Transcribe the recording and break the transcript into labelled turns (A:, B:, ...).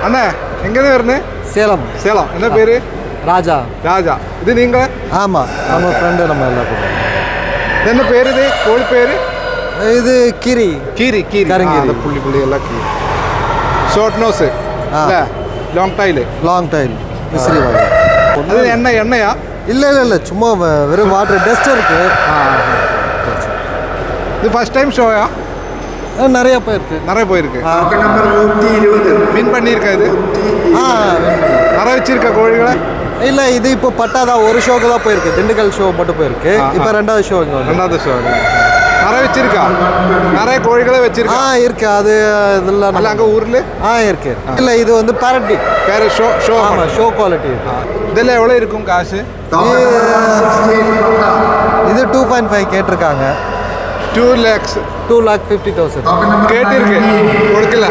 A: அண்ணா எங்கேருந்து வருது?
B: சேலம்.
A: சேலம். என்ன பேர்?
B: ராஜா.
A: ராஜா. இது நீங்கள்?
B: ஆமாம், நம்ம ஃப்ரெண்டு. நம்ம எல்லாம் போகிறோம்.
A: என்ன பேர் இது? கோழி பேர்?
B: இது கீரி.
A: கீரி. கீரி.
B: கருங்கீரி.
A: புள்ளி புள்ளி எல்லாம் கீரி. ஷார்ட் நோஸு இல்லை லாங் டைலு.
B: லாங் டைல் விசிறி வாங்க.
A: அது எண்ணெயா?
B: இல்லை சும்மா வெறும் வாட்டர் டஸ்ட் இருக்கு.
A: இது ஃபர்ஸ்ட் டைம் ஷோயா?
B: நிறைய போயிருக்கு.
A: நிறைய போயிருக்கு. வின் பண்ணியிருக்கா இது? நிறைய வச்சிருக்கா கோழிகளை?
B: இல்லை, இது இப்போ பட்டாதான் ஒரு ஷோக்கு தான் போயிருக்கு. திண்டுக்கல் ஷோ மட்டும் போயிருக்கு. இப்போ ரெண்டாவது ஷோ இங்கே.
A: ரெண்டாவது ஷோ நிறைய வச்சிருக்கா? நிறைய கோழிகளை வச்சிருக்கா?
B: இருக்கு. அது இதெல்லாம்
A: அங்கே ஊரில்
B: இருக்கு. இல்லை, இது வந்து பேரட்டி.
A: ஷோ ஷோ
B: ஆமாம், ஷோ குவாலிட்டி.
A: இதில் எவ்வளோ இருக்கும் காசு?
B: இது 2.5 கேட்டிருக்காங்க.
A: 2 lakhs.
B: 2,50,000
A: கேட்டிருக்கு, கொடுக்கல.